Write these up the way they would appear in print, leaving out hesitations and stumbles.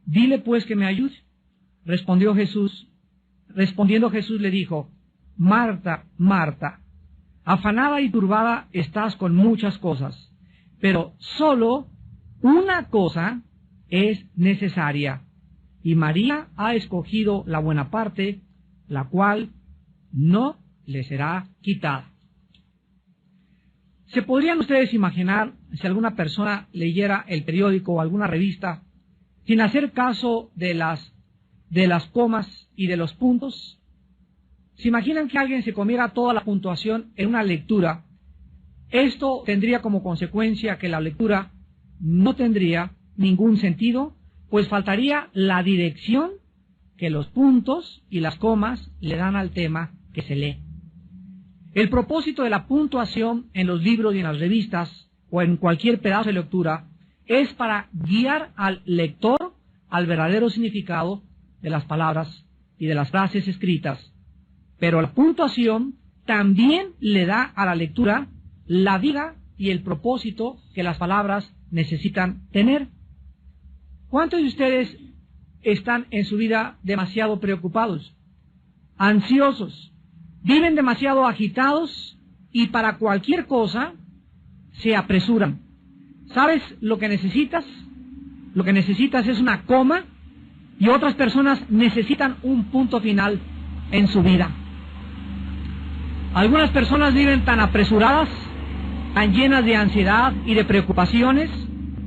Dile pues que me ayude. Respondiendo Jesús le dijo: Marta, Marta, afanada y turbada estás con muchas cosas, pero solo una cosa es necesaria, y María ha escogido la buena parte, la cual no le será quitada. ¿Se podrían ustedes imaginar si alguna persona leyera el periódico o alguna revista sin hacer caso de las comas y de los puntos? ¿Se imaginan que alguien se comiera toda la puntuación en una lectura? Esto tendría como consecuencia que la lectura no tendría ningún sentido, pues faltaría la dirección que los puntos y las comas le dan al tema que se lee. El propósito de la puntuación en los libros y en las revistas o en cualquier pedazo de lectura es para guiar al lector al verdadero significado de las palabras y de las frases escritas. Pero la puntuación también le da a la lectura la vida y el propósito que las palabras necesitan tener. ¿Cuántos de ustedes están en su vida demasiado preocupados, ansiosos, viven demasiado agitados y para cualquier cosa se apresuran? ¿Sabes lo que necesitas? Lo que necesitas es una coma, y otras personas necesitan un punto final en su vida. Algunas personas viven tan apresuradas, tan llenas de ansiedad y de preocupaciones,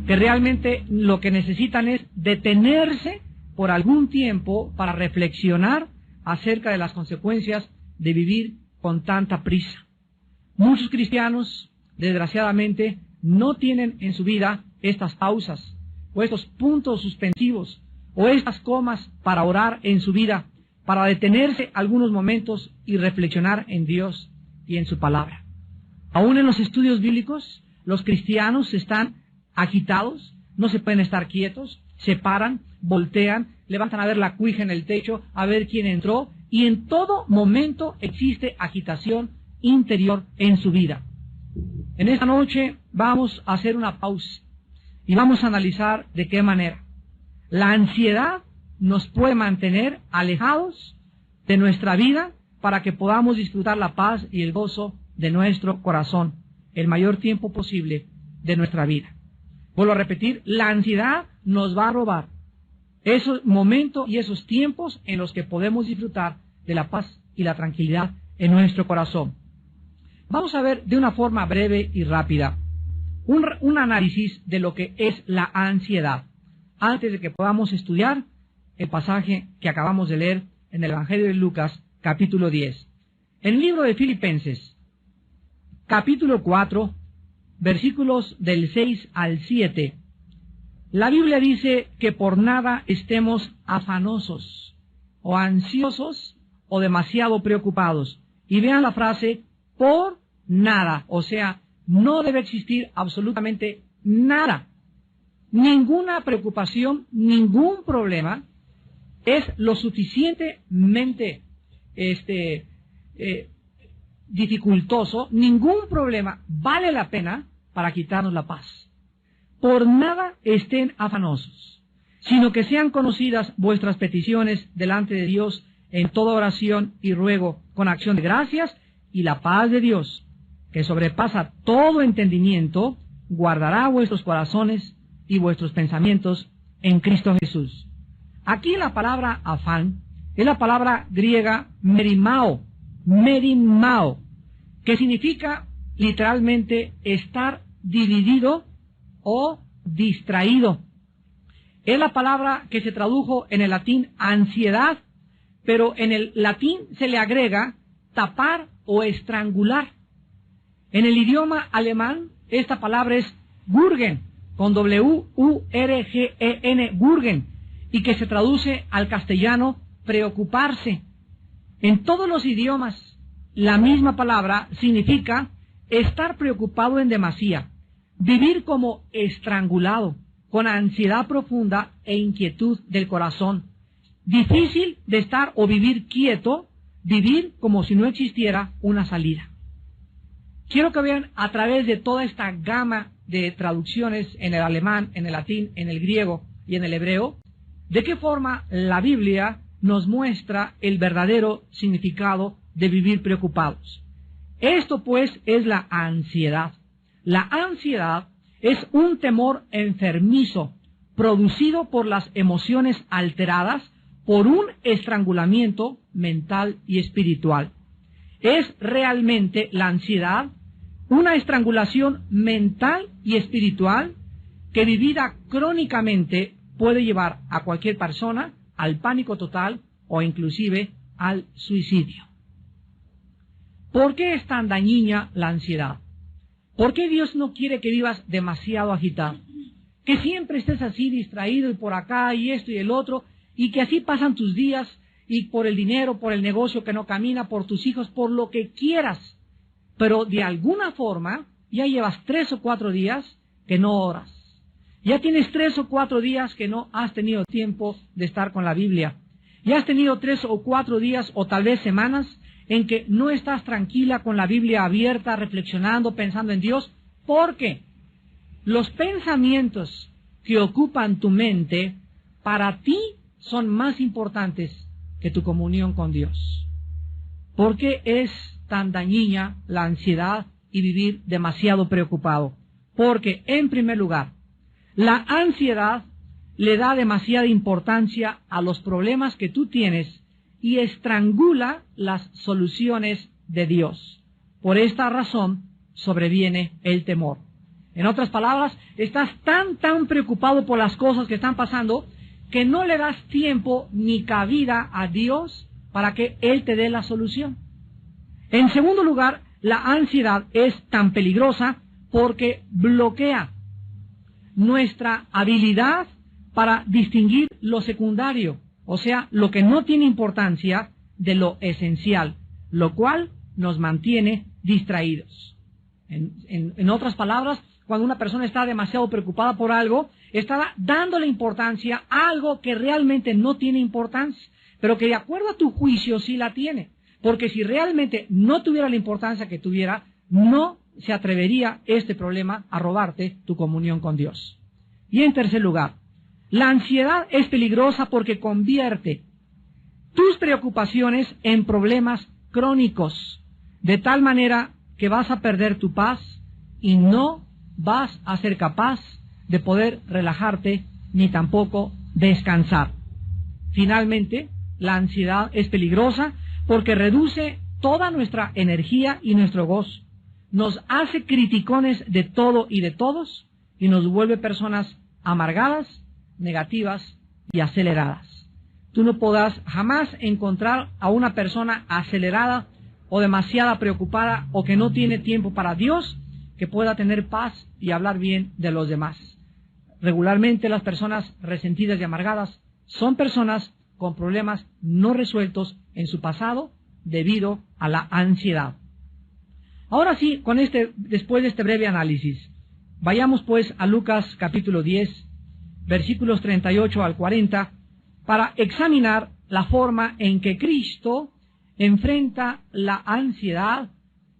que realmente lo que necesitan es detenerse por algún tiempo para reflexionar acerca de las consecuencias de vivir con tanta prisa. Muchos cristianos, desgraciadamente, no tienen en su vida estas pausas, o estos puntos suspensivos, o estas comas para orar en su vida, para detenerse algunos momentos y reflexionar en Dios y en su palabra. Aún en los estudios bíblicos, los cristianos están agitados, no se pueden estar quietos, se paran, voltean, levantan a ver la cuija en el techo, a ver quién entró, y en todo momento existe agitación interior en su vida. En esta noche vamos a hacer una pausa y vamos a analizar de qué manera la ansiedad nos puede mantener alejados de nuestra vida para que podamos disfrutar la paz y el gozo de nuestro corazón el mayor tiempo posible de nuestra vida. Vuelvo a repetir, la ansiedad nos va a robar esos momentos y esos tiempos en los que podemos disfrutar de la paz y la tranquilidad en nuestro corazón. Vamos a ver de una forma breve y rápida un análisis de lo que es la ansiedad, antes de que podamos estudiar el pasaje que acabamos de leer en el Evangelio de Lucas, capítulo 10. En el libro de Filipenses, capítulo 4, versículos del 6 al 7, la Biblia dice que por nada estemos afanosos, o ansiosos, o demasiado preocupados. Y vean la frase, por nada, o sea, no debe existir absolutamente nada. Ninguna preocupación, ningún problema es lo suficientemente dificultoso, ningún problema vale la pena para quitarnos la paz. Por nada estén afanosos, sino que sean conocidas vuestras peticiones delante de Dios en toda oración y ruego con acción de gracias, y la paz de Dios, que sobrepasa todo entendimiento, guardará vuestros corazones y vuestros pensamientos en Cristo Jesús. Aquí la palabra afán es la palabra griega merimao, que significa literalmente estar dividido o distraído. Es la palabra que se tradujo en el latín ansiedad, pero en el latín se le agrega tapar o estrangular. En el idioma alemán, esta palabra es Wurgen, con W-U-R-G-E-N, Wurgen, y que se traduce al castellano preocuparse. En todos los idiomas, la misma palabra significa estar preocupado en demasía, vivir como estrangulado, con ansiedad profunda e inquietud del corazón. Difícil de estar o vivir quieto, vivir como si no existiera una salida. Quiero que vean a través de toda esta gama de traducciones en el alemán, en el latín, en el griego y en el hebreo, ¿De qué forma la Biblia nos muestra el verdadero significado de vivir preocupados? Esto pues es la ansiedad. La ansiedad es un temor enfermizo producido por las emociones alteradas por un estrangulamiento mental y espiritual. Es realmente la ansiedad una estrangulación mental y espiritual que vivida crónicamente puede llevar a cualquier persona al pánico total o inclusive al suicidio. ¿Por qué es tan dañina la ansiedad? ¿Por qué Dios no quiere que vivas demasiado agitado? Que siempre estés así distraído y por acá y esto y el otro, y que así pasan tus días y por el dinero, por el negocio que no camina, por tus hijos, por lo que quieras. Pero de alguna forma ya llevas 3 o 4 días que no oras. Ya tienes 3 o 4 días que no has tenido tiempo de estar con la Biblia. Ya has tenido 3 o 4 días o tal vez semanas en que no estás tranquila con la Biblia abierta, reflexionando, pensando en Dios, porque los pensamientos que ocupan tu mente para ti son más importantes que tu comunión con Dios. ¿Por qué es tan dañina la ansiedad y vivir demasiado preocupado? Porque, en primer lugar, la ansiedad le da demasiada importancia a los problemas que tú tienes y estrangula las soluciones de Dios. Por esta razón sobreviene el temor. En otras palabras, estás tan preocupado por las cosas que están pasando que no le das tiempo ni cabida a Dios para que Él te dé la solución. En segundo lugar, la ansiedad es tan peligrosa porque bloquea nuestra habilidad para distinguir lo secundario, o sea, lo que no tiene importancia de lo esencial, lo cual nos mantiene distraídos. En otras palabras, cuando una persona está demasiado preocupada por algo, está dándole importancia a algo que realmente no tiene importancia, pero que de acuerdo a tu juicio sí la tiene. Porque si realmente no tuviera la importancia que tuviera, no se atrevería este problema a robarte tu comunión con Dios. Y en tercer lugar, la ansiedad es peligrosa porque convierte tus preocupaciones en problemas crónicos, de tal manera que vas a perder tu paz y no vas a ser capaz de poder relajarte ni tampoco descansar. Finalmente, la ansiedad es peligrosa porque reduce toda nuestra energía y nuestro gozo. Nos hace criticones de todo y de todos y nos vuelve personas amargadas, negativas y aceleradas. Tú no podrás jamás encontrar a una persona acelerada o demasiado preocupada o que no tiene tiempo para Dios que pueda tener paz y hablar bien de los demás. Regularmente las personas resentidas y amargadas son personas con problemas no resueltos en su pasado debido a la ansiedad. Ahora sí, después de este breve análisis, vayamos pues a Lucas capítulo 10, versículos 38 al 40, para examinar la forma en que Cristo enfrenta la ansiedad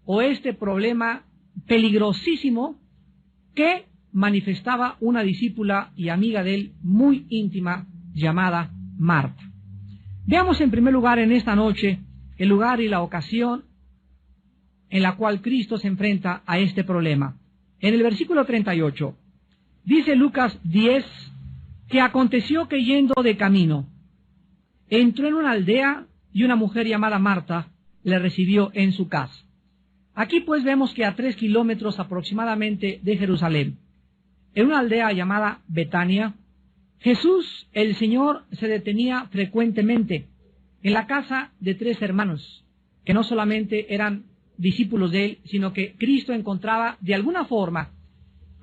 o este problema peligrosísimo que manifestaba una discípula y amiga de él muy íntima llamada Marta. Veamos en primer lugar en esta noche el lugar y la ocasión en la cual Cristo se enfrenta a este problema. En el versículo 38, dice Lucas 10, que aconteció que yendo de camino, entró en una aldea y una mujer llamada Marta le recibió en su casa. Aquí pues vemos que a 3 kilómetros aproximadamente de Jerusalén, en una aldea llamada Betania, Jesús, el Señor, se detenía frecuentemente en la casa de 3 hermanos, que no solamente eran discípulos de él, sino que Cristo encontraba de alguna forma,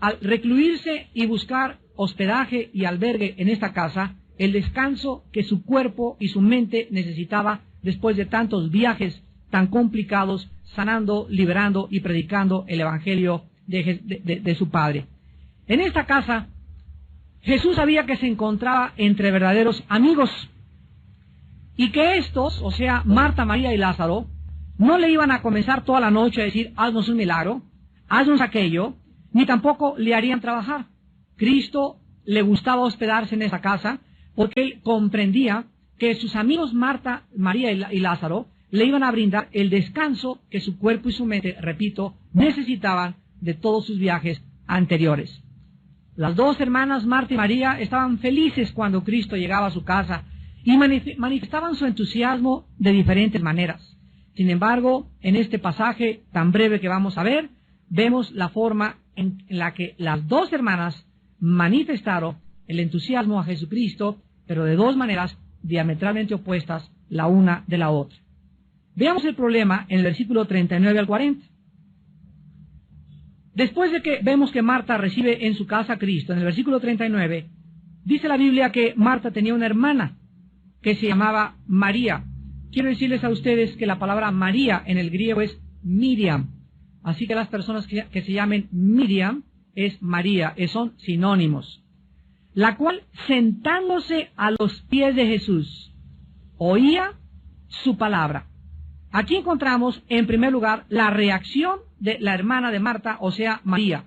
al recluirse y buscar hospedaje y albergue en esta casa, el descanso que su cuerpo y su mente necesitaba después de tantos viajes tan complicados, sanando, liberando y predicando el Evangelio de su Padre. En esta casa, Jesús sabía que se encontraba entre verdaderos amigos y que estos, o sea, Marta, María y Lázaro, no le iban a comenzar toda la noche a decir, haznos un milagro, haznos aquello, ni tampoco le harían trabajar. Cristo le gustaba hospedarse en esa casa porque él comprendía que sus amigos Marta, María y Lázaro le iban a brindar el descanso que su cuerpo y su mente, repito, necesitaban de todos sus viajes anteriores. Las dos hermanas Marta y María estaban felices cuando Cristo llegaba a su casa y manifestaban su entusiasmo de diferentes maneras. Sin embargo, en este pasaje tan breve que vamos a ver, vemos la forma en la que las dos hermanas manifestaron el entusiasmo a Jesucristo, pero de dos maneras diametralmente opuestas la una de la otra. Veamos el problema en el versículo 39 al 40. Después de que vemos que Marta recibe en su casa a Cristo, en el versículo 39, dice la Biblia que Marta tenía una hermana que se llamaba María. Quiero decirles a ustedes que la palabra María en el griego es Miriam. Así que las personas que se llamen Miriam es María, son sinónimos. La cual, sentándose a los pies de Jesús, oía su palabra. Aquí encontramos, en primer lugar, la reacción de la hermana de Marta, o sea, María.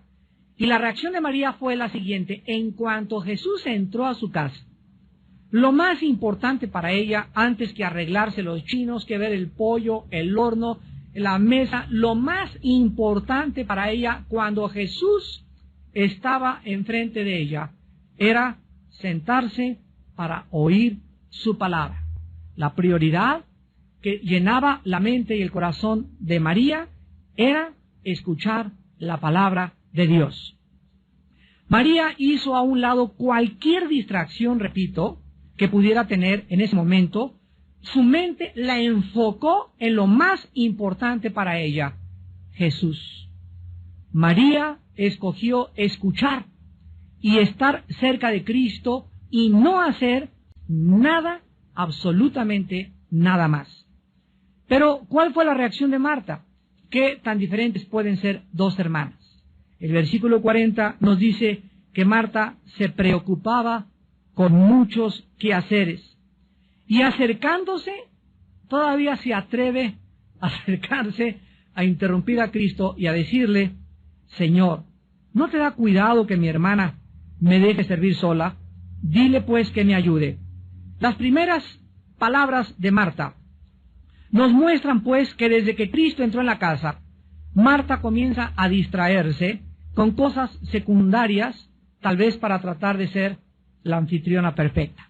Y la reacción de María fue la siguiente: en cuanto Jesús entró a su casa, lo más importante para ella, antes que arreglarse los chinos, que ver el pollo, el horno, la mesa, lo más importante para ella cuando Jesús estaba enfrente de ella, era sentarse para oír su palabra. La prioridad que llenaba la mente y el corazón de María era escuchar la palabra de Dios. María hizo a un lado cualquier distracción, repito, que pudiera tener en ese momento. Su mente la enfocó en lo más importante para ella, Jesús. María escogió escuchar y estar cerca de Cristo y no hacer nada, absolutamente nada más. Pero, ¿cuál fue la reacción de Marta? ¿Qué tan diferentes pueden ser dos hermanas? El versículo 40 nos dice que Marta se preocupaba con muchos quehaceres y acercándose, todavía se atreve a acercarse a interrumpir a Cristo y a decirle: Señor, ¿no te da cuidado que mi hermana me deje servir sola? Dile pues que me ayude. Las primeras palabras de Marta nos muestran pues que desde que Cristo entró en la casa, Marta comienza a distraerse con cosas secundarias, tal vez para tratar de ser la anfitriona perfecta.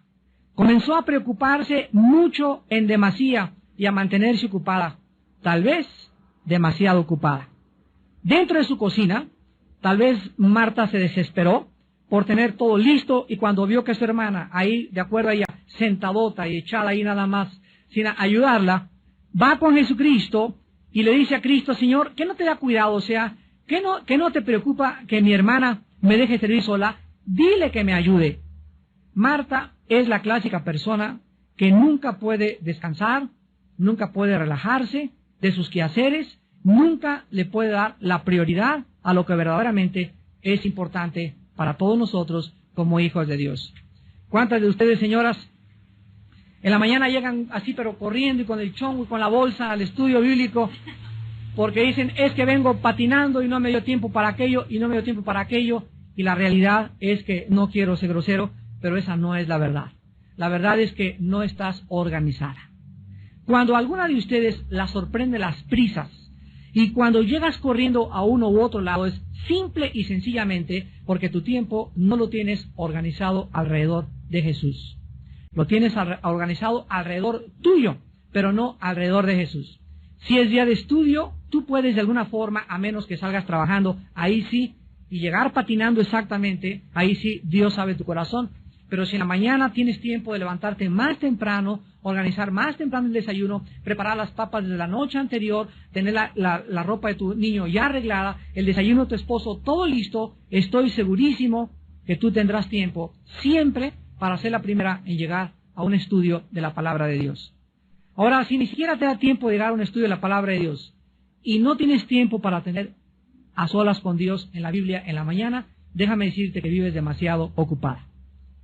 Comenzó a preocuparse mucho en demasía y a mantenerse ocupada, tal vez demasiado ocupada. Dentro de su cocina, tal vez Marta se desesperó por tener todo listo, y cuando vio que su hermana, ahí de acuerdo a ella, sentadota y echada ahí nada más, sin ayudarla, va con Jesucristo y le dice a Cristo: Señor, ¿qué no te da cuidado? O sea, ¿qué no te preocupa que mi hermana me deje servir sola? Dile que me ayude. Marta es la clásica persona que nunca puede descansar, nunca puede relajarse de sus quehaceres, nunca le puede dar la prioridad a lo que verdaderamente es importante para todos nosotros como hijos de Dios. ¿Cuántas de ustedes, señoras, en la mañana llegan así pero corriendo y con el chongo y con la bolsa al estudio bíblico porque dicen: es que vengo patinando y no me dio tiempo para aquello y no me dio tiempo para aquello? Y la realidad es que, no quiero ser grosero, pero esa no es la verdad. La verdad es que no estás organizada. Cuando alguna de ustedes la sorprende las prisas y cuando llegas corriendo a uno u otro lado, es simple y sencillamente porque tu tiempo no lo tienes organizado alrededor de Jesús. Lo tienes organizado alrededor tuyo, pero no alrededor de Jesús. Si es día de estudio, tú puedes de alguna forma, a menos que salgas trabajando, ahí sí, y llegar patinando exactamente, ahí sí, Dios sabe tu corazón. Pero si en la mañana tienes tiempo de levantarte más temprano, organizar más temprano el desayuno, preparar las papas desde la noche anterior, tener la ropa de tu niño ya arreglada, el desayuno de tu esposo todo listo, estoy segurísimo que tú tendrás tiempo siempre para ser la primera en llegar a un estudio de la palabra de Dios. Ahora, si ni siquiera te da tiempo de llegar a un estudio de la palabra de Dios y no tienes tiempo para tener a solas con Dios en la Biblia en la mañana, déjame decirte que vives demasiado ocupada.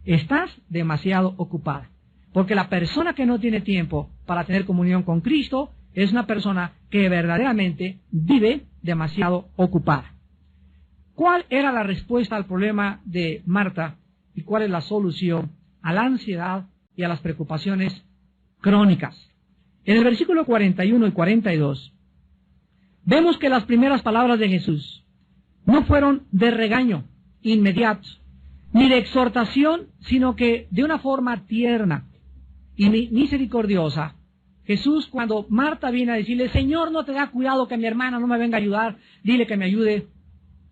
Estás demasiado ocupada, porque la persona que no tiene tiempo para tener comunión con Cristo es una persona que verdaderamente vive demasiado ocupada. ¿Cuál era la respuesta al problema de Marta y cuál es la solución a la ansiedad y a las preocupaciones crónicas. En el versículo 41 y 42, vemos que las primeras palabras de Jesús no fueron de regaño inmediato, ni de exhortación, sino que de una forma tierna y misericordiosa. Jesús, cuando Marta viene a decirle, Señor, no te da cuidado que mi hermana no me venga a ayudar, dile que me ayude.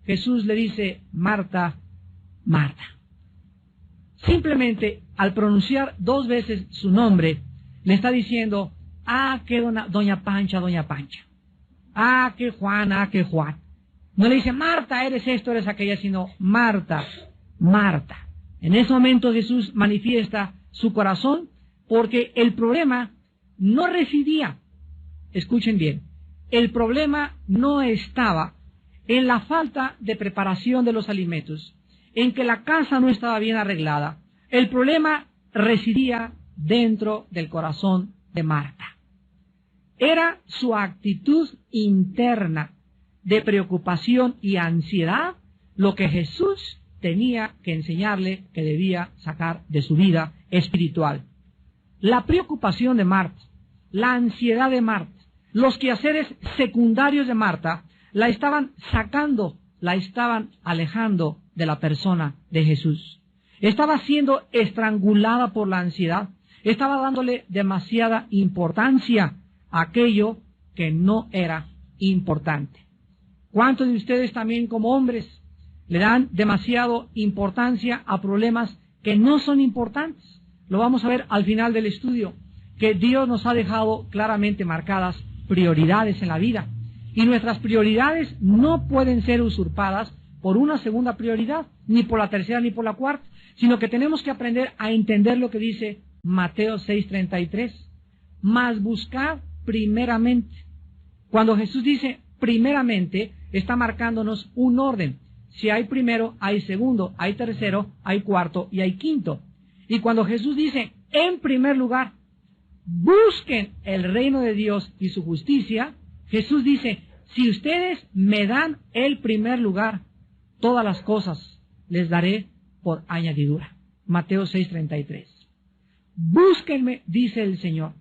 Jesús le dice, Marta, Marta. Simplemente al pronunciar 2 veces su nombre, le está diciendo, que doña Pancha, que Juan, que Juan. No le dice, Marta, eres esto, eres aquella, sino Marta, Marta. En ese momento Jesús manifiesta su corazón, porque el problema no residía, escuchen bien, el problema no estaba en la falta de preparación de los alimentos, en que la casa no estaba bien arreglada. El problema residía dentro del corazón de Marta. Era su actitud interna de preocupación y ansiedad lo que Jesús tenía que enseñarle que debía sacar de su vida espiritual. La preocupación de Marta, la ansiedad de Marta, los quehaceres secundarios de Marta, la estaban sacando, la estaban alejando de la persona de Jesús. Estaba siendo estrangulada por la ansiedad, estaba dándole demasiada importancia a aquello que no era importante. ¿Cuántos de ustedes también como hombres le dan demasiada importancia a problemas que no son importantes? Lo vamos a ver al final del estudio, que Dios nos ha dejado claramente marcadas prioridades en la vida. Y nuestras prioridades no pueden ser usurpadas por una segunda prioridad, ni por la tercera ni por la cuarta, sino que tenemos que aprender a entender lo que dice Mateo 6:33. Mas buscad primeramente. Cuando Jesús dice primeramente, está marcándonos un orden. Si hay primero, hay segundo, hay tercero, hay cuarto y hay quinto. Y cuando Jesús dice, en primer lugar, busquen el reino de Dios y su justicia, Jesús dice, si ustedes me dan el primer lugar, todas las cosas les daré por añadidura. Mateo 6:33. Búsquenme, dice el Señor,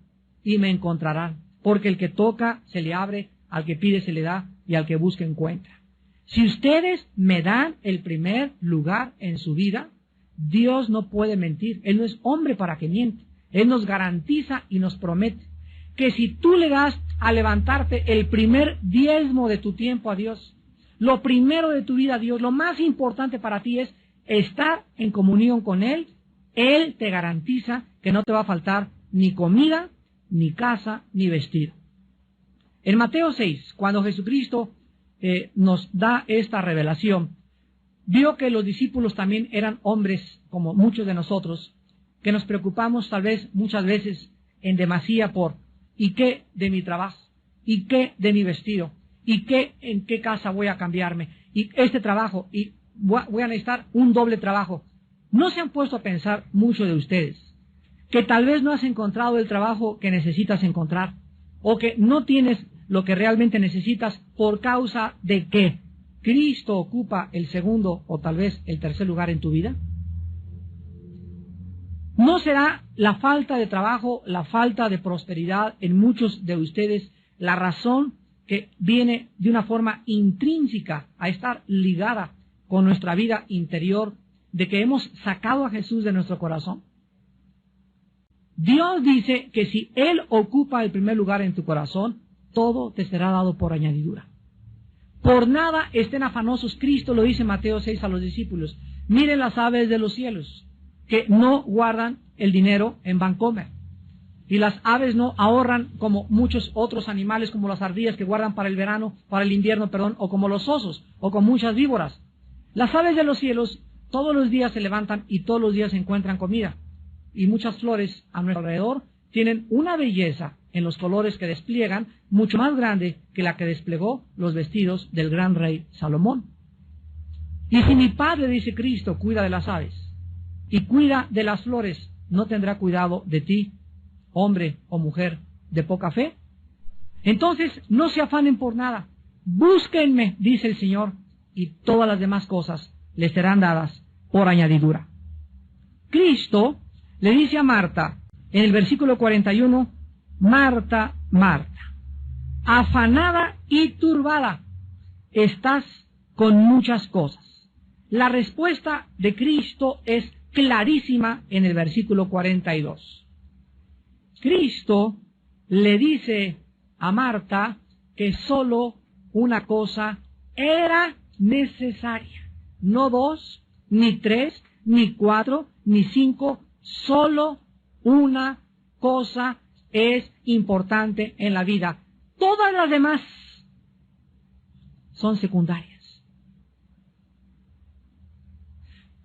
y me encontrarán, porque el que toca se le abre, al que pide se le da, y al que busca encuentra. Si ustedes me dan el primer lugar en su vida, Dios no puede mentir. Él no es hombre para que miente. Él nos garantiza y nos promete que si tú le das a levantarte el primer diezmo de tu tiempo a Dios, lo primero de tu vida a Dios, lo más importante para ti es estar en comunión con Él, Él te garantiza que no te va a faltar ni comida, ni casa, ni vestido. En Mateo 6, cuando Jesucristo nos da esta revelación, vio que los discípulos también eran hombres como muchos de nosotros, que nos preocupamos tal vez muchas veces en demasía por ¿y qué de mi trabajo? ¿Y qué de mi vestido? ¿Y qué en qué casa voy a cambiarme? ¿Y este trabajo? ¿Y voy a necesitar un doble trabajo? ¿No se han puesto a pensar mucho de ustedes que tal vez no has encontrado el trabajo que necesitas encontrar, o que no tienes lo que realmente necesitas por causa de que Cristo ocupa el segundo o tal vez el tercer lugar en tu vida? ¿No será la falta de trabajo, la falta de prosperidad en muchos de ustedes la razón que viene de una forma intrínseca a estar ligada con nuestra vida interior, de que hemos sacado a Jesús de nuestro corazón? Dios dice que si Él ocupa el primer lugar en tu corazón, todo te será dado por añadidura. Por nada estén afanosos, Cristo lo dice en Mateo 6 a los discípulos. Miren las aves de los cielos, que no guardan el dinero en Bancomer. Y las aves no ahorran como muchos otros animales, como las ardillas que guardan para el verano, para el invierno, o como los osos, o con muchas víboras. Las aves de los cielos todos los días se levantan y todos los días encuentran comida. Y muchas flores a nuestro alrededor tienen una belleza en los colores que despliegan, mucho más grande que la que desplegó los vestidos del gran rey Salomón. Y si mi Padre, dice Cristo, cuida de las aves y cuida de las flores, ¿no tendrá cuidado de ti, hombre o mujer de poca fe? Entonces, no se afanen por nada. Búsquenme, dice el Señor, y todas las demás cosas les serán dadas por añadidura. Cristo le dice a Marta, en el versículo 41, Marta, Marta, afanada y turbada, estás con muchas cosas. La respuesta de Cristo es clarísima en el versículo 42. Cristo le dice a Marta que solo una cosa era necesaria. No 2, ni 3, ni 4, ni 5, solo una cosa es importante en la vida. Todas las demás son secundarias.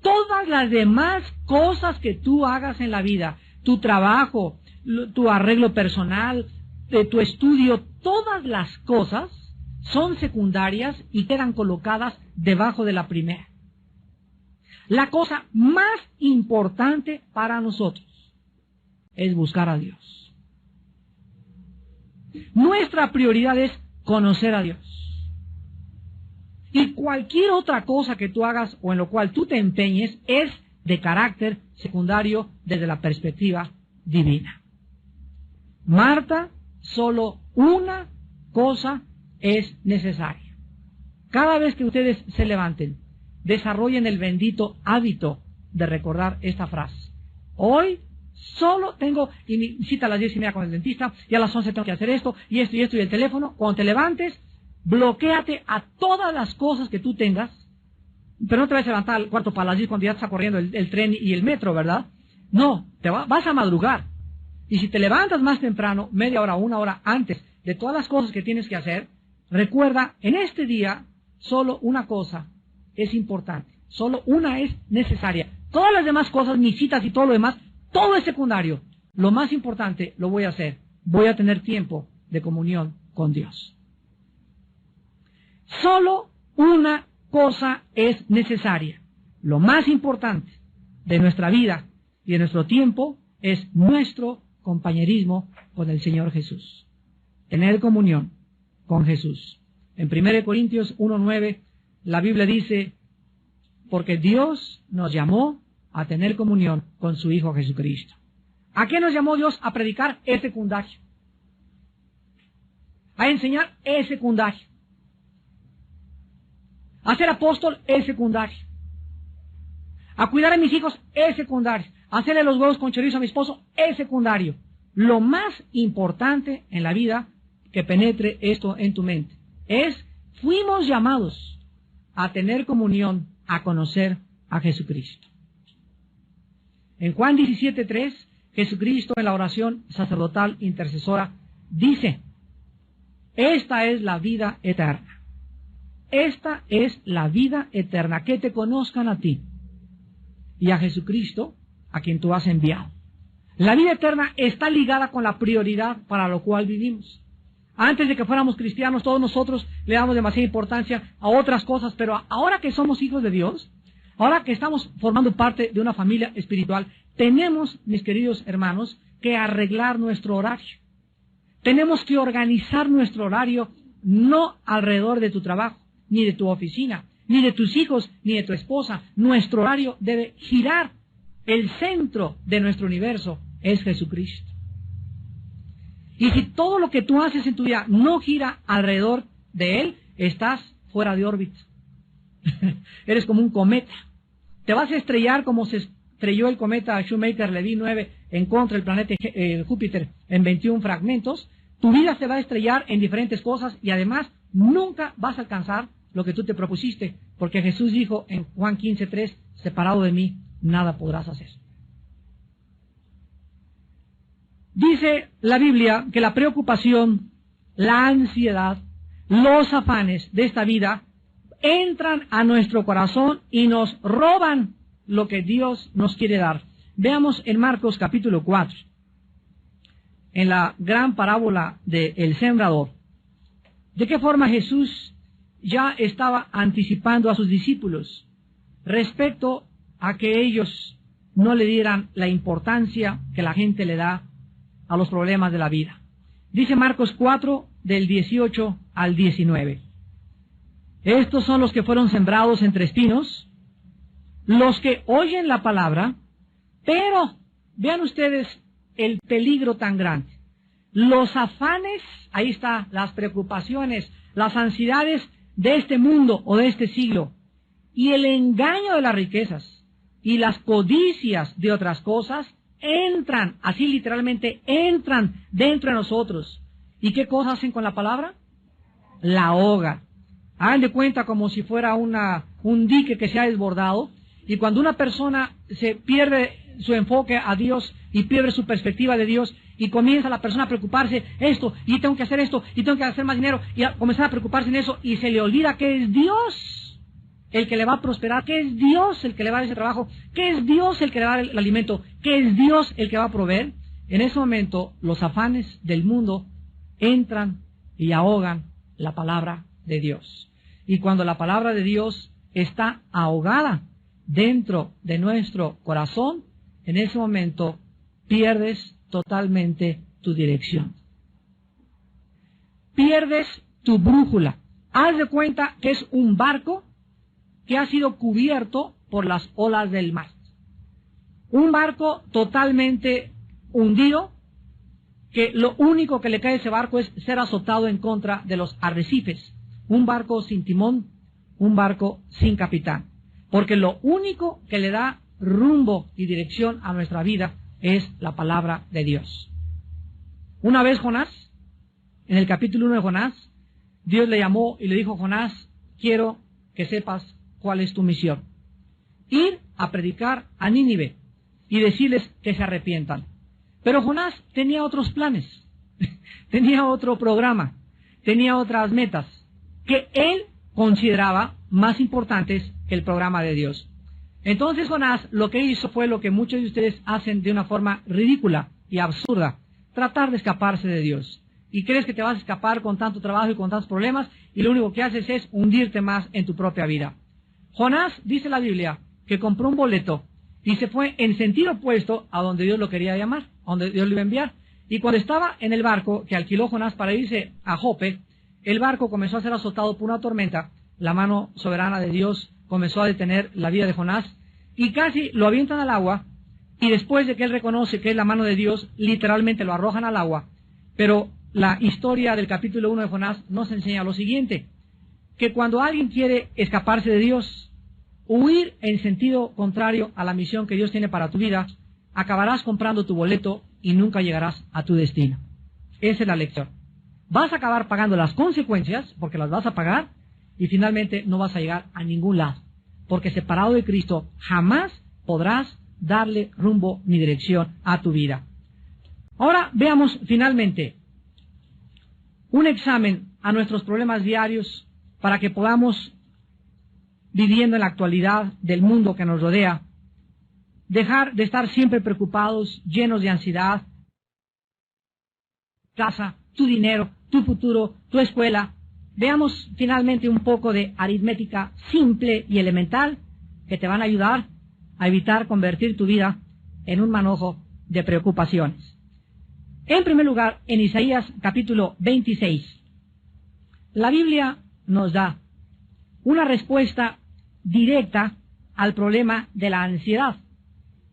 Todas las demás cosas que tú hagas en la vida, tu trabajo, tu arreglo personal, tu estudio, todas las cosas son secundarias y quedan colocadas debajo de la primera. La cosa más importante para nosotros es buscar a Dios. Nuestra prioridad es conocer a Dios. Y cualquier otra cosa que tú hagas o en lo cual tú te empeñes es de carácter secundario desde la perspectiva divina. Marta, solo una cosa es necesaria. Cada vez que ustedes se levanten, desarrollen el bendito hábito de recordar esta frase. Hoy solo tengo, y mi cita a las 10:30 con el dentista, y a las 11 tengo que hacer esto, y esto, y el teléfono. Cuando te levantes, bloquéate a todas las cosas que tú tengas, pero no te vas a levantar al cuarto para las 10 cuando ya está corriendo el tren y el metro, ¿verdad? No, vas a madrugar. Y si te levantas más temprano, media hora o una hora antes de todas las cosas que tienes que hacer, recuerda, en este día, solo una cosa es importante, solo una es necesaria. Todas las demás cosas, mis citas y todo lo demás, todo es secundario. Lo más importante lo voy a hacer. Voy a tener tiempo de comunión con Dios. Solo una cosa es necesaria. Lo más importante de nuestra vida y de nuestro tiempo es nuestro compañerismo con el Señor Jesús. Tener comunión con Jesús. En 1 Corintios 1:9, la Biblia dice, porque Dios nos llamó a tener comunión con su Hijo Jesucristo. ¿A qué nos llamó Dios? A predicar, es secundario. A enseñar, es secundario. A ser apóstol, es secundario. A cuidar a mis hijos, es secundario. A hacerle los huevos con chorizo a mi esposo, es secundario. Lo más importante en la vida, que penetre esto en tu mente, es, fuimos llamados a tener comunión, a conocer a Jesucristo. En Juan 17:3, Jesucristo en la oración sacerdotal intercesora dice, esta es la vida eterna. Esta es la vida eterna, que te conozcan a ti y a Jesucristo, a quien tú has enviado. La vida eterna está ligada con la prioridad para lo cual vivimos. Antes de que fuéramos cristianos, todos nosotros le damos demasiada importancia a otras cosas, pero ahora que somos hijos de Dios, ahora que estamos formando parte de una familia espiritual, tenemos, mis queridos hermanos, que arreglar nuestro horario. Tenemos que organizar nuestro horario no alrededor de tu trabajo, ni de tu oficina, ni de tus hijos, ni de tu esposa. Nuestro horario debe girar. El centro de nuestro universo es Jesucristo. Y si todo lo que tú haces en tu vida no gira alrededor de Él, estás fuera de órbita. Eres como un cometa. Te vas a estrellar como se estrelló el cometa Shoemaker-Levy 9 en contra del planeta Júpiter en 21 fragmentos. Tu vida se va a estrellar en diferentes cosas y además nunca vas a alcanzar lo que tú te propusiste, porque Jesús dijo en Juan 15:3, separado de mí, nada podrás hacer. Dice la Biblia que la preocupación, la ansiedad, los afanes de esta vida entran a nuestro corazón y nos roban lo que Dios nos quiere dar. Veamos en Marcos capítulo 4, en la gran parábola del sembrador, de qué forma Jesús ya estaba anticipando a sus discípulos respecto a que ellos no le dieran la importancia que la gente le da a los problemas de la vida. Dice Marcos 4, del 18 al 19. Estos son los que fueron sembrados entre espinos, los que oyen la palabra, pero Vean ustedes el peligro tan grande. Los afanes, ahí está, las preocupaciones, las ansiedades de este mundo o de este siglo, y el engaño de las riquezas y las codicias de otras cosas entran, así literalmente entran dentro de nosotros. ¿Y qué cosas hacen con la palabra? La ahogan. Hagan de cuenta como si fuera un dique que se ha desbordado, y cuando una persona se pierde su enfoque a Dios y pierde su perspectiva de Dios y comienza la persona a preocuparse esto, y tengo que hacer esto, y tengo que hacer más dinero, y a comenzar a preocuparse en eso, y se le olvida que es Dios el que le va a prosperar, que es Dios el que le va a dar ese trabajo, que es Dios el que le va a dar el alimento, que es Dios el que va a proveer. En ese momento los afanes del mundo entran y ahogan la palabra de Dios. Y cuando la palabra de Dios está ahogada dentro de nuestro corazón, en ese momento pierdes totalmente tu dirección. Pierdes tu brújula. Haz de cuenta que es un barco que ha sido cubierto por las olas del mar. Un barco totalmente hundido, que lo único que le cae a ese barco es ser azotado en contra de los arrecifes. Un barco sin timón, un barco sin capitán. Porque lo único que le da rumbo y dirección a nuestra vida es la palabra de Dios. Una vez Jonás, en el capítulo 1 de Jonás, Dios le llamó y le dijo: Jonás, quiero que sepas cuál es tu misión. Ir a predicar a Nínive y decirles que se arrepientan. Pero Jonás tenía otros planes, tenía otro programa, tenía otras metas que él consideraba más importantes que el programa de Dios. Entonces Jonás lo que hizo fue lo que muchos de ustedes hacen de una forma ridícula y absurda: tratar de escaparse de Dios. Y crees que te vas a escapar con tanto trabajo y con tantos problemas, y lo único que haces es hundirte más en tu propia vida. Jonás, dice la Biblia, que compró un boleto y se fue en sentido opuesto a donde Dios lo quería llamar, a donde Dios lo iba a enviar. Y cuando estaba en el barco que alquiló Jonás para irse a Jope, el barco comenzó a ser azotado por una tormenta. La mano soberana de Dios comenzó a detener la vida de Jonás y casi lo avientan al agua, y después de que él reconoce que es la mano de Dios, literalmente lo arrojan al agua. Pero la historia del capítulo 1 de Jonás nos enseña lo siguiente: que cuando alguien quiere escaparse de Dios, huir en sentido contrario a la misión que Dios tiene para tu vida, acabarás comprando tu boleto y nunca llegarás a tu destino. Esa es la lección. Vas a acabar pagando las consecuencias, porque las vas a pagar, y finalmente no vas a llegar a ningún lado, porque separado de Cristo jamás podrás darle rumbo ni dirección a tu vida. Ahora veamos finalmente un examen a nuestros problemas diarios para que podamos, viviendo en la actualidad del mundo que nos rodea, dejar de estar siempre preocupados, llenos de ansiedad. Casa, tu dinero, tu futuro, tu escuela. Veamos finalmente un poco de aritmética simple y elemental que te van a ayudar a evitar convertir tu vida en un manojo de preocupaciones. En primer lugar, en Isaías capítulo 26, la Biblia nos da una respuesta directa al problema de la ansiedad.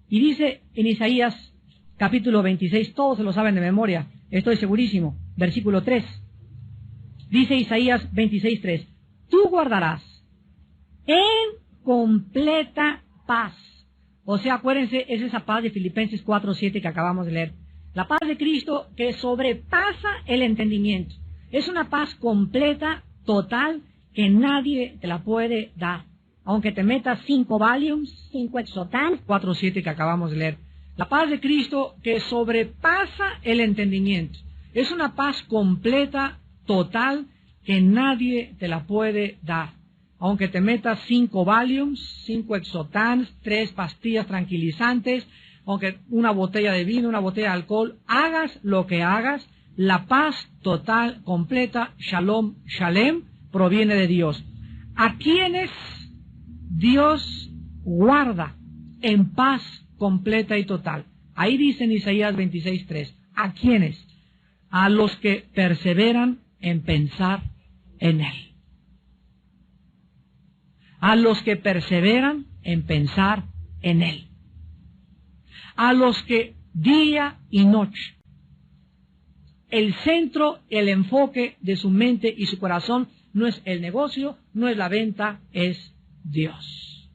Y dice en Isaías capítulo 26, todos se lo saben de memoria, estoy segurísimo, versículo 3. Dice Isaías 26:3, tú guardarás en completa paz. O sea, acuérdense, es esa paz de Filipenses 4:7 que acabamos de leer. La paz de Cristo que sobrepasa el entendimiento. Es una paz completa, total, que nadie te la puede dar. Aunque te metas 5 Valiums, 5 Exotan, 4:7 que acabamos de leer. La paz de Cristo que sobrepasa el entendimiento. Es una paz completa, total, que nadie te la puede dar. Aunque te metas 5 Valiums, 5 Exotans, 3 pastillas tranquilizantes, aunque una botella de vino, una botella de alcohol, hagas lo que hagas, la paz total, completa, Shalom, Shalem, proviene de Dios. ¿A quienes Dios guarda en paz completa y total? Ahí dice en Isaías 26:3, ¿a quiénes? A los que perseveran en pensar en Él. A los que perseveran en pensar en Él. a los que día y noche, el centro, el enfoque de su mente y su corazón no es el negocio, no es la venta, es Dios.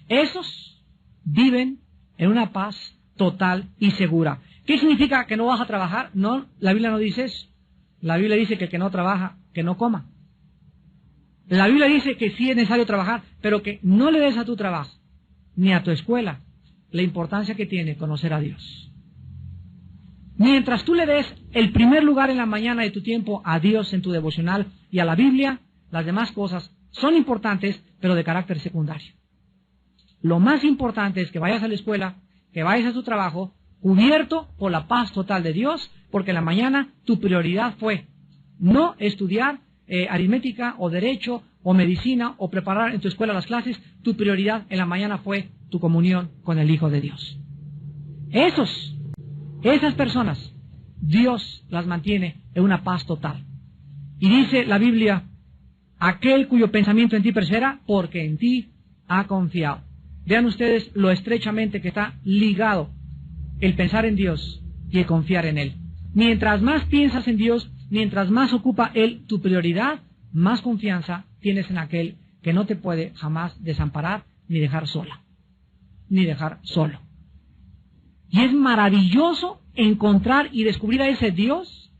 Esos viven en una paz total y segura. ¿Qué significa que no vas a trabajar? No, la Biblia no dice eso. La Biblia dice que el que no trabaja, que no coma. La Biblia dice que sí es necesario trabajar, pero que no le des a tu trabajo, ni a tu escuela, la importancia que tiene conocer a Dios. Mientras tú le des el primer lugar en la mañana de tu tiempo a Dios en tu devocional y a la Biblia, las demás cosas son importantes, pero de carácter secundario. Lo más importante es que vayas a la escuela, que vayas a tu trabajo, cubierto por la paz total de Dios, porque en la mañana tu prioridad fue no estudiar aritmética o derecho o medicina o preparar en tu escuela las clases. Tu prioridad en la mañana fue tu comunión con el Hijo de Dios. Esas personas, Dios las mantiene en una paz total. Y dice la Biblia, aquel cuyo pensamiento en ti persevera, porque en ti ha confiado. Vean ustedes lo estrechamente que está ligado el pensar en Dios y el confiar en Él. Mientras más piensas en Dios, mientras más ocupa Él tu prioridad, más confianza tienes en aquel que no te puede jamás desamparar ni dejar sola, ni dejar solo. Y es maravilloso encontrar y descubrir a ese Dios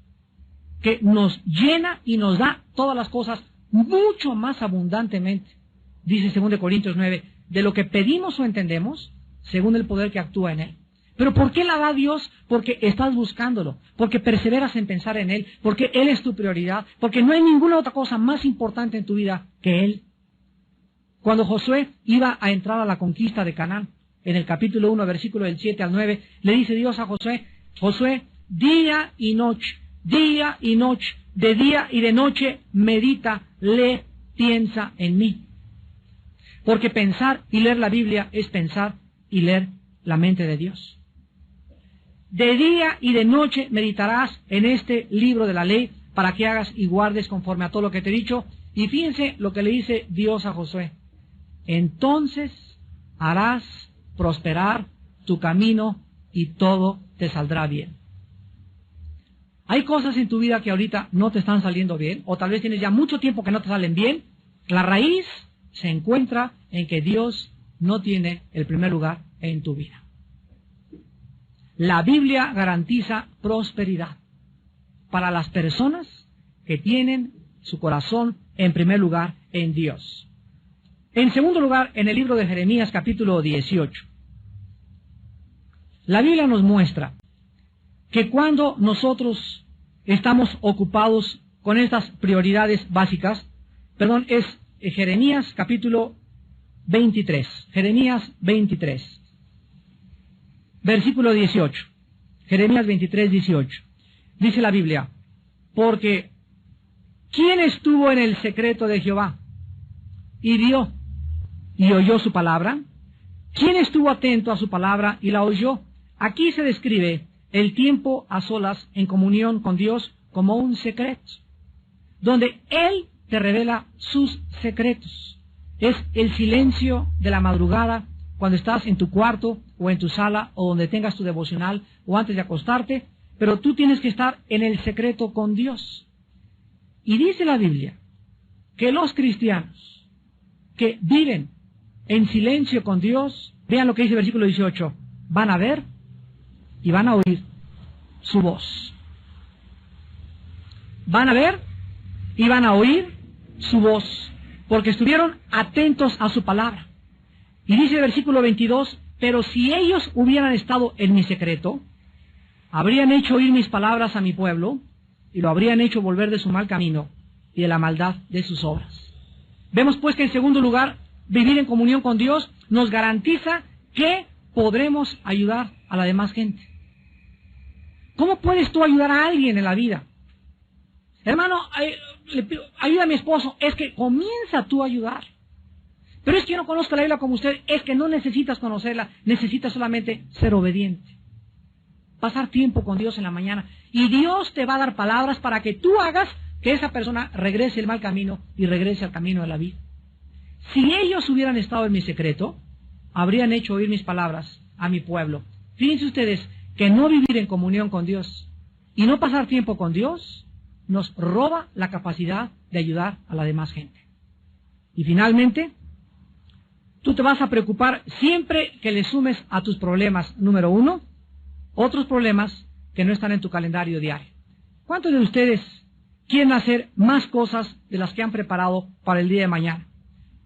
que nos llena y nos da todas las cosas mucho más abundantemente. Dice 2 Corintios 9, de lo que pedimos o entendemos, según el poder que actúa en Él. ¿Pero por qué la da Dios? Porque estás buscándolo, porque perseveras en pensar en Él, porque Él es tu prioridad, porque no hay ninguna otra cosa más importante en tu vida que Él. Cuando Josué iba a entrar a la conquista de Canaán, en el capítulo 1, versículo del 7 al 9, le dice Dios a Josué, Josué, día y noche, de día y de noche, medita, lee, piensa en mí. Porque pensar y leer la Biblia es pensar y leer la mente de Dios. De día y de noche meditarás en este libro de la ley para que hagas y guardes conforme a todo lo que te he dicho. Y fíjense lo que le dice Dios a Josué. Entonces harás prosperar tu camino y todo te saldrá bien. Hay cosas en tu vida que ahorita no te están saliendo bien, o tal vez tienes ya mucho tiempo que no te salen bien. La raíz se encuentra en que Dios no tiene el primer lugar en tu vida. La Biblia garantiza prosperidad para las personas que tienen su corazón en primer lugar en Dios. En segundo lugar, en el libro de Jeremías capítulo 18, la Biblia nos muestra que cuando nosotros estamos ocupados con estas prioridades básicas, es Jeremías capítulo 23, Jeremías 23. Versículo 18, Jeremías 23, 18. Dice la Biblia, porque ¿quién estuvo en el secreto de Jehová y vio y oyó su palabra? ¿Quién estuvo atento a su palabra y la oyó? Aquí se describe el tiempo a solas en comunión con Dios como un secreto, donde Él te revela sus secretos. Es el silencio de la madrugada, cuando estás en tu cuarto o en tu sala o donde tengas tu devocional o antes de acostarte, pero tú tienes que estar en el secreto con Dios. Y dice la Biblia que los cristianos que viven en silencio con Dios, vean lo que dice el versículo 18, van a ver y van a oír su voz. Van a ver y van a oír su voz, porque estuvieron atentos a su palabra. Y dice el versículo 22, pero si ellos hubieran estado en mi secreto, habrían hecho oír mis palabras a mi pueblo, y lo habrían hecho volver de su mal camino y de la maldad de sus obras. Vemos pues que en segundo lugar, vivir en comunión con Dios nos garantiza que podremos ayudar a la demás gente. ¿Cómo puedes tú ayudar a alguien en la vida? Hermano, ayuda a mi esposo. Es que comienza tú a ayudar. Pero es que yo no conozco la Biblia como usted. Es que no necesitas conocerla, necesitas solamente ser obediente. Pasar tiempo con Dios en la mañana. Y Dios te va a dar palabras para que tú hagas que esa persona regrese el mal camino y regrese al camino de la vida. Si ellos hubieran estado en mi secreto, habrían hecho oír mis palabras a mi pueblo. Fíjense ustedes que no vivir en comunión con Dios y no pasar tiempo con Dios nos roba la capacidad de ayudar a la demás gente. Y finalmente, tú te vas a preocupar siempre que le sumes a tus problemas, número 1, otros problemas que no están en tu calendario diario. ¿Cuántos de ustedes quieren hacer más cosas de las que han preparado para el día de mañana?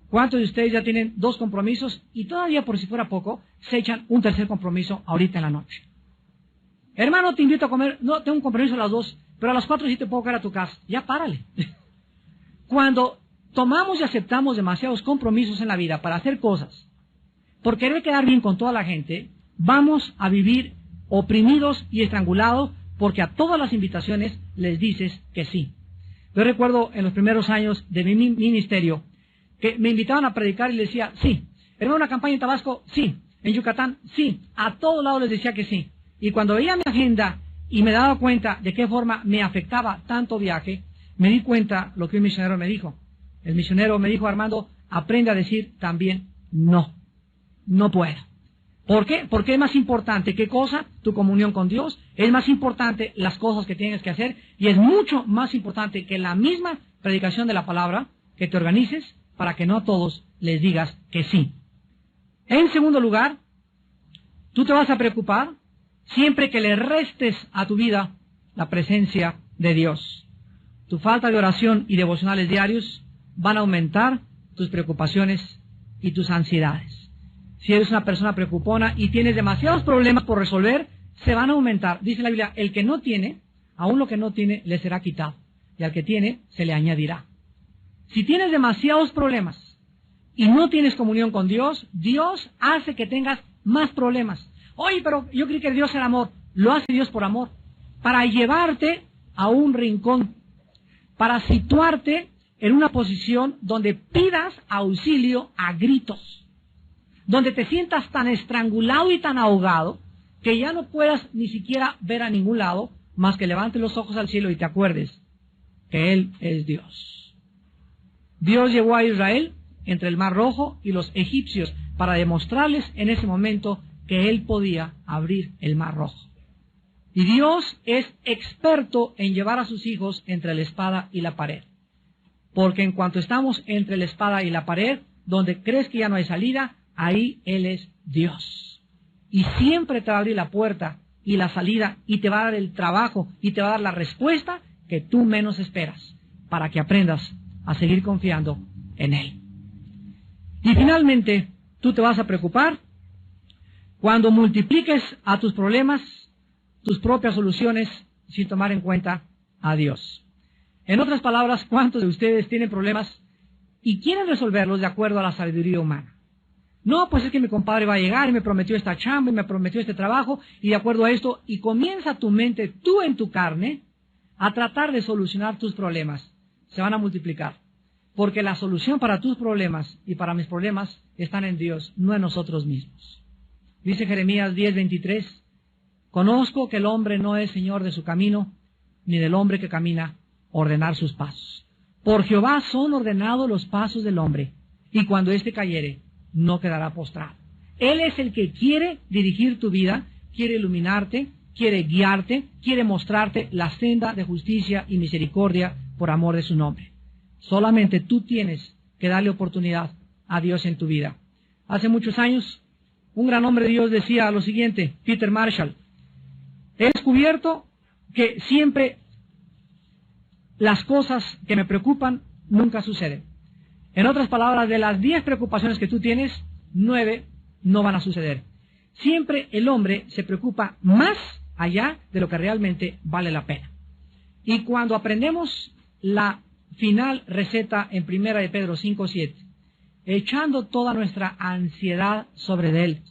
¿Cuántos de ustedes ya tienen 2 compromisos y todavía, por si fuera poco, se echan un tercer compromiso ahorita en la noche? Hermano, te invito a comer, no, tengo un compromiso a las 2, pero a las 4 sí te puedo caer a tu casa. Ya párale. Cuando tomamos y aceptamos demasiados compromisos en la vida para hacer cosas, por querer quedar bien con toda la gente, vamos a vivir oprimidos y estrangulados porque a todas las invitaciones les dices que sí. Yo recuerdo en los primeros años de mi ministerio que me invitaban a predicar y les decía, sí. ¿Hermano, una campaña en Tabasco? Sí. ¿En Yucatán? Sí. A todos lados les decía que sí. Y cuando veía mi agenda y me daba cuenta de qué forma me afectaba tanto viaje, me di cuenta lo que un misionero me dijo. El misionero me dijo, Armando, aprende a decir también no. No puedo. ¿Por qué? Porque es más importante, ¿qué cosa? Tu comunión con Dios. Es más importante las cosas que tienes que hacer. Y es mucho más importante que la misma predicación de la palabra, que te organices para que no a todos les digas que sí. En segundo lugar, tú te vas a preocupar siempre que le restes a tu vida la presencia de Dios. Tu falta de oración y devocionales diarios van a aumentar tus preocupaciones y tus ansiedades. Si eres una persona preocupona y tienes demasiados problemas por resolver, se van a aumentar. Dice la Biblia, el que no tiene, aún lo que no tiene, le será quitado. Y al que tiene, se le añadirá. Si tienes demasiados problemas y no tienes comunión con Dios, Dios hace que tengas más problemas. Oye, pero yo creí que Dios era amor. Lo hace Dios por amor. Para llevarte a un rincón. Para situarte en una posición donde pidas auxilio a gritos. Donde te sientas tan estrangulado y tan ahogado que ya no puedas ni siquiera ver a ningún lado más que levantes los ojos al cielo y te acuerdes que Él es Dios. Dios llevó a Israel entre el Mar Rojo y los egipcios para demostrarles en ese momento que Él podía abrir el Mar Rojo. Y Dios es experto en llevar a sus hijos entre la espada y la pared. Porque en cuanto estamos entre la espada y la pared, donde crees que ya no hay salida, ahí Él es Dios. Y siempre te va a abrir la puerta y la salida y te va a dar el trabajo y te va a dar la respuesta que tú menos esperas para que aprendas a seguir confiando en Él. Y finalmente, tú te vas a preocupar cuando multipliques a tus problemas tus propias soluciones sin tomar en cuenta a Dios. En otras palabras, ¿cuántos de ustedes tienen problemas y quieren resolverlos de acuerdo a la sabiduría humana? No, pues es que mi compadre va a llegar y me prometió esta chamba y me prometió este trabajo y de acuerdo a esto, y comienza tu mente, tú en tu carne, a tratar de solucionar tus problemas. Se van a multiplicar. Porque la solución para tus problemas y para mis problemas están en Dios, no en nosotros mismos. Dice Jeremías 10:23, conozco que el hombre no es señor de su camino, ni del hombre que camina ordenar sus pasos. Por Jehová son ordenados los pasos del hombre, y cuando éste cayere, no quedará postrado. Él es el que quiere dirigir tu vida, quiere iluminarte, quiere guiarte, quiere mostrarte la senda de justicia y misericordia por amor de su nombre. Solamente tú tienes que darle oportunidad a Dios en tu vida. Hace muchos años, un gran hombre de Dios decía lo siguiente, Peter Marshall, he descubierto que siempre las cosas que me preocupan nunca suceden. En otras palabras, de las 10 preocupaciones que tú tienes, 9 no van a suceder. Siempre el hombre se preocupa más allá de lo que realmente vale la pena. Y cuando aprendemos la final receta en 1 de Pedro 5:7, echando toda nuestra ansiedad sobre Él,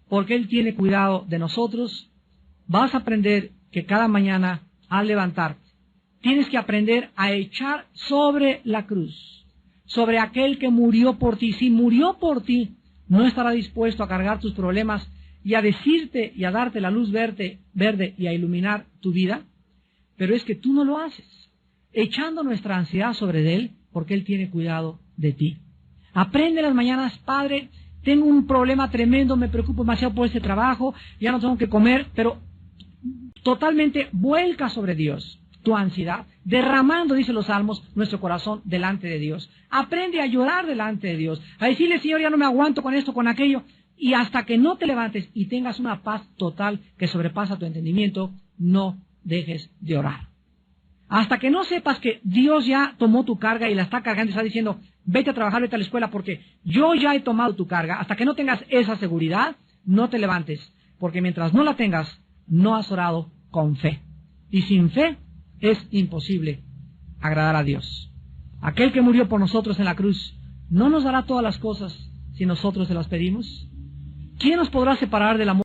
porque Él tiene cuidado de nosotros, vas a aprender que cada mañana al levantarte, tienes que aprender a echar sobre la cruz, sobre aquel que murió por ti. Si murió por ti, no estará dispuesto a cargar tus problemas y a decirte y a darte la luz verde y a iluminar tu vida, pero es que tú no lo haces, echando nuestra ansiedad sobre Él, porque Él tiene cuidado de ti. Aprende las mañanas, Padre, tengo un problema tremendo, me preocupo demasiado por ese trabajo, ya no tengo que comer, pero totalmente vuelca sobre Dios tu ansiedad, derramando, dice los Salmos, nuestro corazón delante de Dios. Aprende a llorar delante de Dios, a decirle, Señor, ya no me aguanto con esto, con aquello, y hasta que no te levantes y tengas una paz total que sobrepasa tu entendimiento, no dejes de orar. Hasta que no sepas que Dios ya tomó tu carga y la está cargando y está diciendo, vete a trabajar, vete a la escuela porque yo ya he tomado tu carga, hasta que no tengas esa seguridad, no te levantes, porque mientras no la tengas, no has orado con fe. Y sin fe es imposible agradar a Dios. Aquel que murió por nosotros en la cruz, ¿no nos dará todas las cosas si nosotros se las pedimos? ¿Quién nos podrá separar del amor